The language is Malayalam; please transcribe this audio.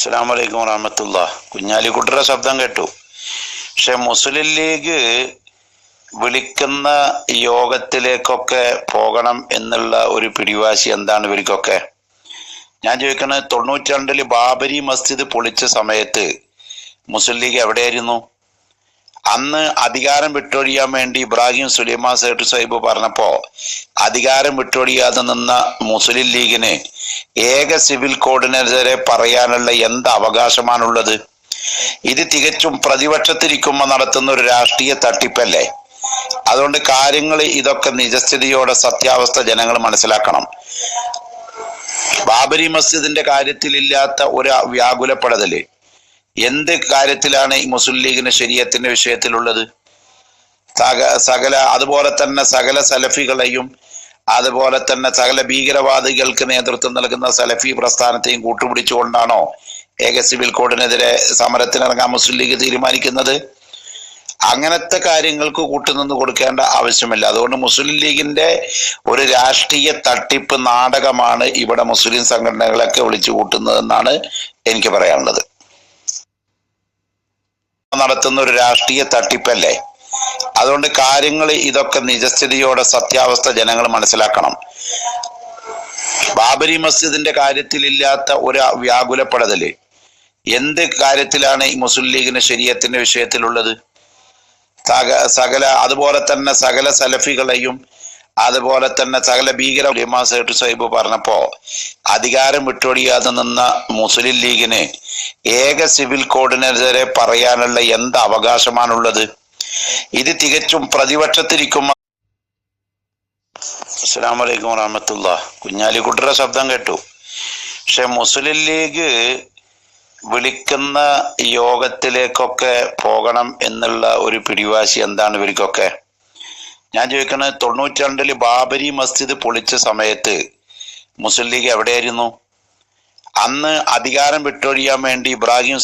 അസ്സലാമു അലൈക്കും വറഹ്മത്തുള്ളാഹി. കുഞ്ഞാലിക്കുട്ടിയുടെ ശബ്ദം കേട്ടു. പക്ഷെ മുസ്ലിം ലീഗ് വിളിക്കുന്ന യോഗത്തിലേക്കൊക്കെ പോകണം എന്നുള്ള ഒരു പിടിവാശി എന്താണ് ഇവർക്കൊക്കെ? ഞാൻ ചോദിക്കുന്നത്, 92 ബാബരി മസ്ജിദ് പൊളിച്ച സമയത്ത് മുസ്ലിം ലീഗ് എവിടെയായിരുന്നു? അന്ന് അധികാരം വിട്ടൊഴിയാൻ വേണ്ടി ഇബ്രാഹിം സുലൈമാൻ സേട്ട് സാഹിബ് പറഞ്ഞപ്പോ അധികാരം വിട്ടൊഴിയാതെ നിന്ന മുസ്ലിം ലീഗിന് ഏക സിവിൽ കോഡിനെതിരെ പറയാനുള്ള എന്ത് അവകാശമാണുള്ളത്? ഇത് തികച്ചും പ്രതിപക്ഷത്തിരിക്കുമ്പോൾ നടത്തുന്ന ഒരു രാഷ്ട്രീയ തട്ടിപ്പല്ലേ? അതുകൊണ്ട് കാര്യങ്ങൾ ഇതൊക്കെ നിജസ്ഥിതിയോടെ സത്യാവസ്ഥ ജനങ്ങൾ മനസ്സിലാക്കണം. ബാബരി മസ്ജിദിന്റെ കാര്യത്തിലില്ലാത്ത ഒരു വ്യാകുലപ്പെടല് എന്ത് കാര്യത്തിലാണ് ഈ മുസ്ലിം ലീഗിന് ശരീഅത്തിന്റെ വിഷയത്തിലുള്ളത്? അതുപോലെ തന്നെ സകല സലഫികളെയും അതുപോലെ തന്നെ സകല ഭീകരവാദികൾക്ക് നേതൃത്വം നൽകുന്ന സലഫി പ്രസ്ഥാനത്തെയും കൂട്ടുപിടിച്ചുകൊണ്ടാണോ ഏക സിവിൽ കോഡിനെതിരെ സമരത്തിനിറങ്ങാൻ മുസ്ലിം ലീഗ് തീരുമാനിക്കുന്നത്? അങ്ങനത്തെ കാര്യങ്ങൾക്ക് കൂട്ടുനിന്ന് കൊടുക്കേണ്ട ആവശ്യമില്ല. അതുകൊണ്ട് മുസ്ലിം ലീഗിന്റെ ഒരു രാഷ്ട്രീയ തട്ടിപ്പ് നാടകമാണ് ഇവിടെ മുസ്ലിം സംഘടനകളൊക്കെ വിളിച്ചു കൂട്ടുന്നതെന്നാണ് എനിക്ക് പറയാനുള്ളത്. നടത്തുന്ന ഒരു രാഷ്ട്രീയ തട്ടിപ്പല്ലേ? അതുകൊണ്ട് കാര്യങ്ങൾ ഇതൊക്കെ നിജസ്ഥിതിയോടെ സത്യാവസ്ഥ ജനങ്ങൾ മനസ്സിലാക്കണം. ബാബരി മസ്ജിദിന്റെ കാര്യത്തിലില്ലാത്ത ഒരു വ്യാകുലപ്പെടല് എന്ത് കാര്യത്തിലാണ് ഈ മുസ്ലിം ലീഗിന് ശരീഅത്തിന്റെ വിഷയത്തിലുള്ളത്? അതുപോലെ തന്നെ സകല സലഫികളെയും അതുപോലെ തന്നെ സകല സുലൈമാൻ സേട്ട് സാഹിബ് പറഞ്ഞപ്പോ അധികാരം വിട്ടൊഴിയാതെ നിന്ന മുസ്ലിം ലീഗിന് ഏക സിവിൽ കോഡിനെതിരെ പറയാനുള്ള എന്ത് അവകാശമാണുള്ളത്? ഇത് തികച്ചും പ്രതിപക്ഷത്തിരിക്കുമ്പോൾ. അസ്സലാമു അലൈക്കും വറഹ്മത്തുള്ളാഹി. കുഞ്ഞാലിക്കുട്ടിയുടെ ശബ്ദം കേട്ടു. പക്ഷെ മുസ്ലിം ലീഗ് വിളിക്കുന്ന യോഗത്തിലേക്കൊക്കെ പോകണം എന്നുള്ള ഒരു പിടിവാശി എന്താണ് ഇവർക്കൊക്കെ? ഞാൻ ചോദിക്കുന്നത്, 92 ബാബരി മസ്ജിദ് പൊളിച്ച സമയത്ത് മുസ്ലിം ലീഗ് എവിടെയായിരുന്നു? അന്ന് അധികാരം വിട്ടൊഴിയാൻ വേണ്ടി ഇബ്രാഹിം